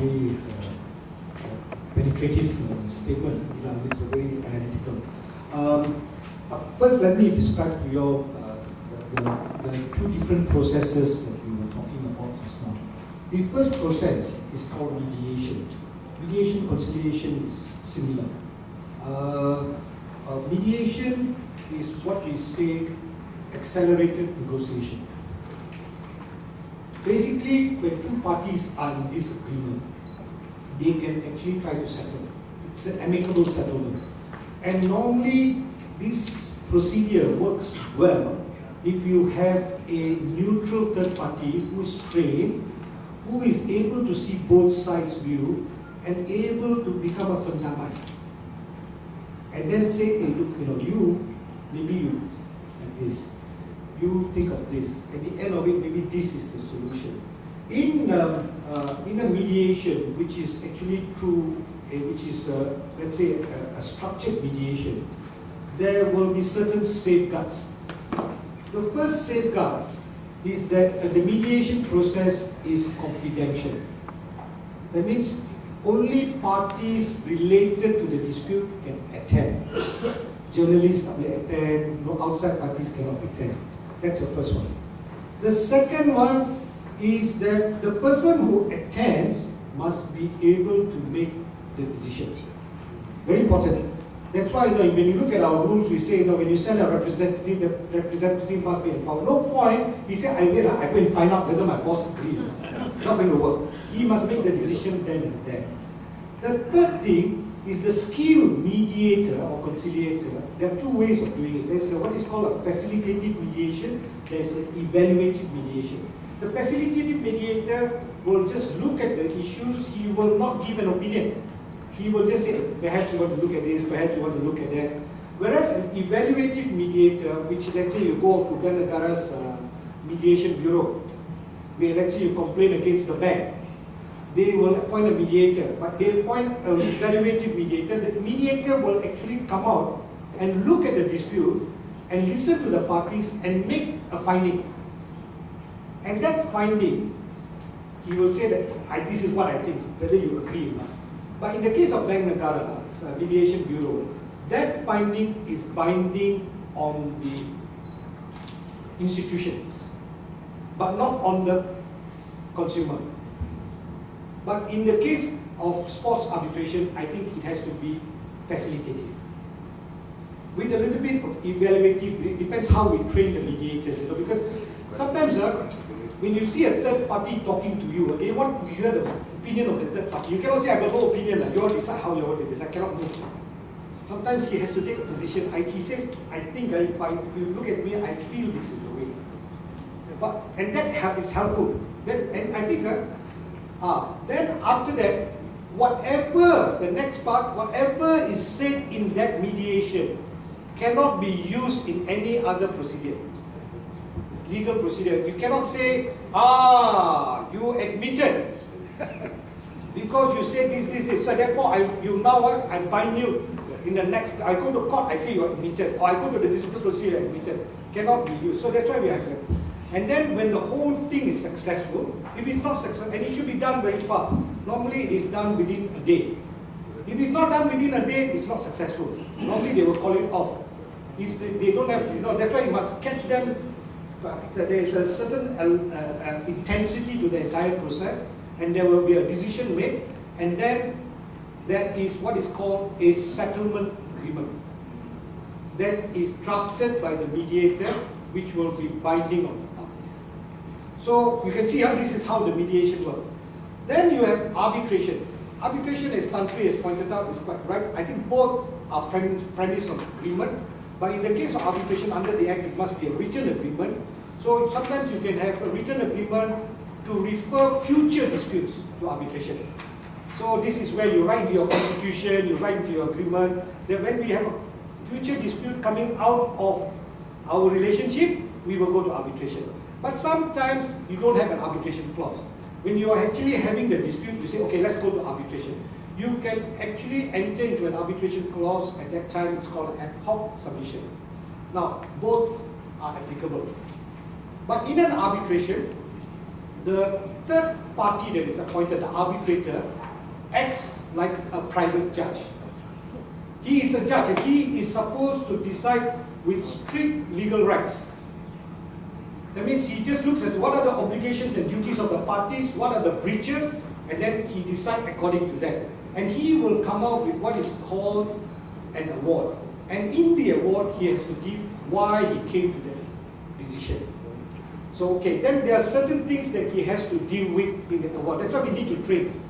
very penetrative statement. It's a very analytical. First, let me describe to you the two different processes that we were talking about just now. The first process is called mediation. Mediation, conciliation is similar. Mediation is what we say accelerated negotiation. Basically, when two parties are in disagreement, they can actually try to settle. It's an amicable settlement. And normally, this procedure works well if you have a neutral third party who is trained, who is able to see both sides' view and able to become a pendamai. And then say, hey, look, maybe you like this. You think of this. At the end of it, maybe this is the solution. In a mediation, which is actually through, which is, let's say, a structured mediation, there will be certain safeguards. The first safeguard is that the mediation process is confidential. That means only parties related to the dispute can attend. Journalists may attend, no outside parties cannot attend. That's the first one. The second one is that the person who attends must be able to make the decisions. Very important. That's why when you look at our rules, we say, when you send a representative, the representative must be empowered. No point, he said, I go and find out whether my boss agrees. Not going to work. He must make the decision then and there. The third thing is the skilled mediator or conciliator. There are two ways of doing it. There's what is called a facilitative mediation. There's an evaluative mediation. The facilitative mediator will just look at the issues. He will not give an opinion. He will just say, perhaps you want to look at this, perhaps you want to look at that. Whereas an evaluative mediator, which let's say you go to Bank Negara's mediation bureau, where let's say you complain against the bank, they will appoint a mediator, but they appoint an evaluative mediator. The mediator will actually come out and look at the dispute and listen to the parties and make a finding. And that finding, he will say that this is what I think, whether you agree or not. But in the case of Bank Negara's mediation bureau, that finding is binding on the institutions, but not on the consumer. But in the case of sports arbitration, I think it has to be facilitated. With a little bit of evaluative, it depends how we train the mediators, because sometimes when you see a third party talking to you, they want to hear the opinion of the third party. You cannot say, I have no opinion, you all decide how you want to decide, I cannot move. Sometimes he has to take a position. He says, I think if you look at me, I feel this is the way. And that is helpful. And I think, then after that, whatever, the next part, whatever is said in that mediation cannot be used in any other procedure. Legal procedure. You cannot say, you admitted. Because you say this. So therefore, I find you in the next, I go to court, I say you are admitted. Or I go to the dispute procedure, admitted. Cannot be used. So that's why we have that. And then when the whole thing is successful, if it's not successful, and it should be done very fast. Normally it is done within a day. If it's not done within a day, it's not successful. Normally they will call it off. They don't have, that's why you must catch them. There is a certain intensity to the entire process, and there will be a decision made, and then there is what is called a settlement agreement that is drafted by the mediator, which will be binding on the parties. So you can see how this is how the mediation works. Then you have arbitration. Arbitration, as Tan Sri has pointed out, is quite right. I think both are premise of agreement, but in the case of arbitration under the Act, it must be a written agreement. So sometimes you can have a written agreement to refer future disputes to arbitration. So this is where you write into your constitution, you write into your agreement, that when we have a future dispute coming out of our relationship, we will go to arbitration. But sometimes you don't have an arbitration clause. When you are actually having the dispute, you say, okay, let's go to arbitration. You can actually enter into an arbitration clause. At that time, it's called an ad hoc submission. Now, both are applicable. But in an arbitration, the third party that is appointed, the arbitrator, acts like a private judge. He is a judge and he is supposed to decide with strict legal rights. That means he just looks at what are the obligations and duties of the parties, what are the breaches, and then he decides according to that. And he will come out with what is called an award. And in the award, he has to give why he came to that decision. So, okay, then there are certain things that he has to deal with in the award. That's why we need to train.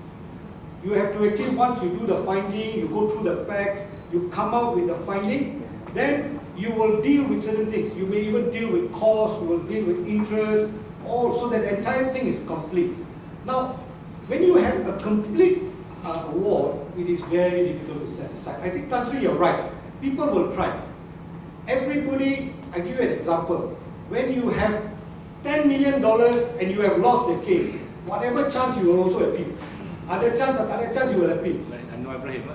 You have to actually, once you do the finding, you go through the facts, you come out with the finding, then you will deal with certain things. You may even deal with cost, you will deal with interest, all, so that the entire thing is complete. Now, when you have a complete award, it is very difficult to set aside. I think, Tan Sri, you're right. People will try. Everybody, I give you an example. When you have $10 million and you have lost the case, whatever chance you will also appeal. Other chance you will appeal. Like Anwar Ibrahim,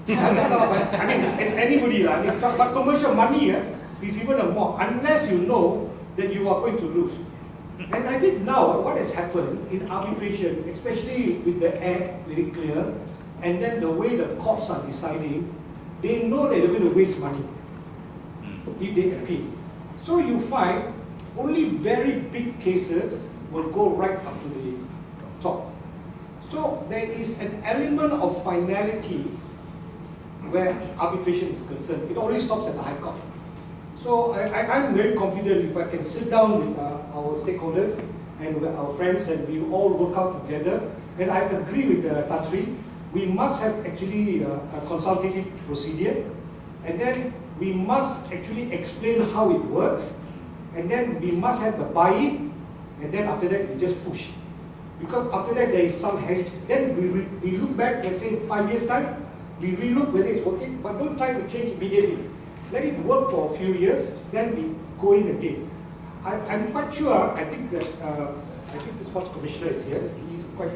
I mean, anybody, but commercial money is even a more, unless you know that you are going to lose. And I think now what has happened in arbitration, especially with the act very clear, and then the way the courts are deciding, they know that they're going to waste money if they appeal. So you find only very big cases will go right up to the top. So there is an element of finality where arbitration is concerned. It always stops at the High Court. So I'm very confident if I can sit down with our stakeholders and with our friends and we all work out together. And I agree with Tan Sri, we must have actually a consultative procedure, and then we must actually explain how it works, and then we must have the buy-in, and then after that we just push. Because after that there is some haste. Then we look back, let's say 5 years time, we relook whether it's working, but don't try to change immediately. Let it work for a few years, then we go in again. I'm quite sure, I think that the sports commissioner is here, he's quite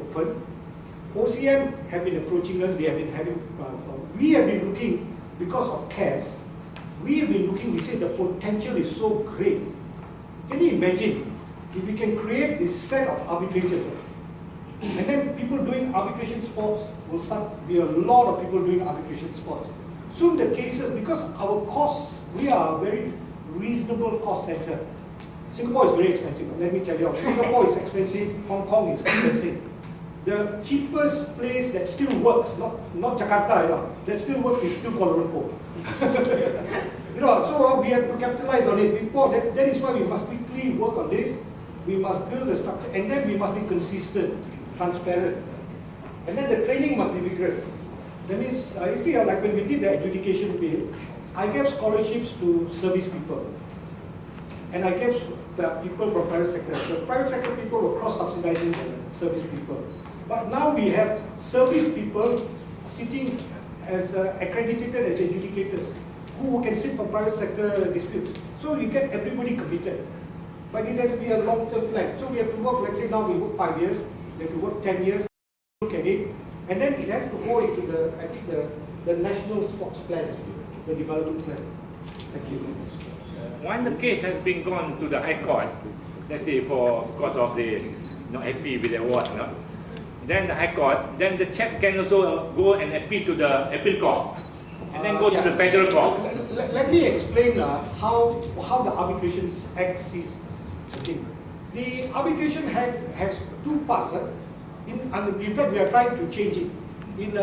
open. OCM have been approaching us, they have been having, we have been looking, because of CAS, we have been looking, we say the potential is so great. Can you imagine, if we can create this set of arbitrators, and then people doing arbitration sports will start, be a lot of people doing arbitration sports. Soon the cases, because our costs, we are a very reasonable cost center. Singapore is very expensive, let me tell you, Singapore is expensive, Hong Kong is expensive. The cheapest place that still works, not Jakarta, that still works is still Kuala Lumpur. So we have to capitalize on it. Before that is why we must quickly work on this. We must build the structure, and then we must be consistent, transparent, and then the training must be vigorous. That means, you see, like when we did the adjudication bill, I gave scholarships to service people, and I gave the people from private sector. The private sector people were cross-subsidizing the service people. But now we have service people sitting as accredited as adjudicators who can sit for private sector disputes. So you get everybody committed. But it has to be a long-term plan. So we have to work, let's say now we work 5 years, we have to work 10 years, look at it, and then it has to go into the national sports plan, the development plan. Thank you. When the case has been gone to the High Court, let's say because of the not happy with the award, then the High Court, then the check can also go and appeal to the appeal court, and then go to the federal court. Let me explain how the Arbitration Act sees the thing. The Arbitration Act has two parts. In fact, we are trying to change it.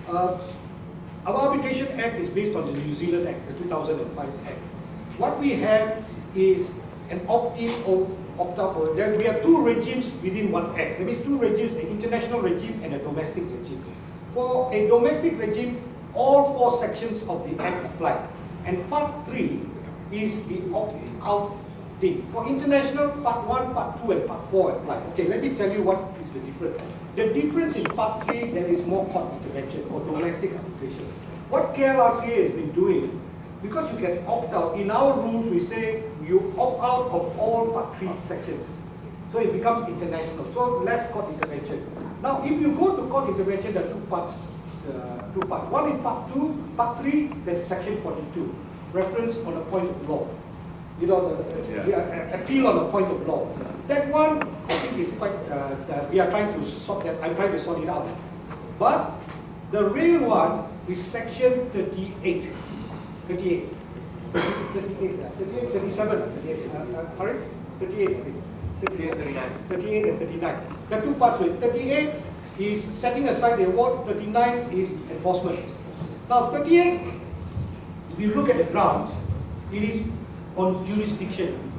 Our Arbitration Act is based on the New Zealand Act, the 2005 Act. What we have is an opt-in or opt-out. Then we have two regimes within one act. That means two regimes, an international regime and a domestic regime. For a domestic regime, all four sections of the act apply. And part 3 is the opt-out thing. For international, part 1, part 2 and part 4 apply. Okay, let me tell you what is the difference. The difference in part 3, there is more court intervention for domestic arbitration. What KLRCA has been doing, because you can opt out, in our rules we say you opt out of all part 3 sections. So it becomes international, so less court intervention. Now if you go to court intervention, there are two parts. One in part 2, part 3, there's section 42, reference on a point of law. The appeal on a point of law. That one, I think is quite, we are trying to sort that, I'm trying to sort it out. But the real one is section 38. 38. 38, 37, 38, Faris? 38, I think. 38 and 39. There are two parts to it. 38 is setting aside the award, 39 is enforcement. Now 38, if you look at the grounds, it is on jurisdiction.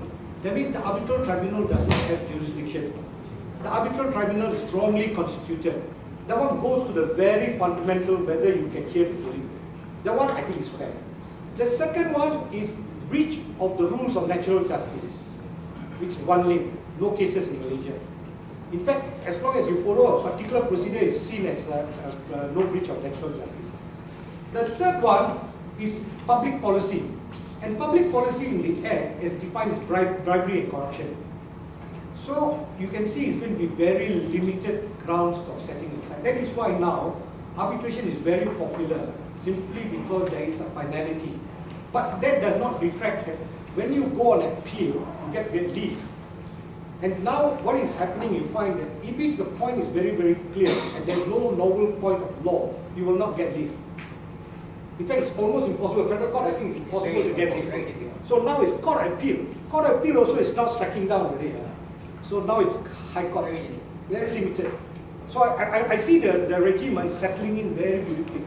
That means the arbitral tribunal does not have jurisdiction. The arbitral tribunal is strongly constituted. That one goes to the very fundamental whether you can hear the hearing. That one I think is fair. The second one is breach of the rules of natural justice, which is one lane, no cases in Malaysia. In fact, as long as you follow a particular procedure, is seen as no breach of natural justice. The third one is public policy. And public policy in the Act is defined as bribery and corruption. So you can see it's going to be very limited grounds of setting aside. That is why now arbitration is very popular, simply because there is a finality. But that does not detract that when you go on appeal, you get leave. And now what is happening, you find that if it's the point is very, very clear and there's no novel point of law, you will not get leave. In fact, it's almost impossible. Federal court, I think it's impossible to get leave. So now it's court appeal. Court appeal also is now striking down already. So now it's high court. Very limited. So I see the regime is settling in very beautifully.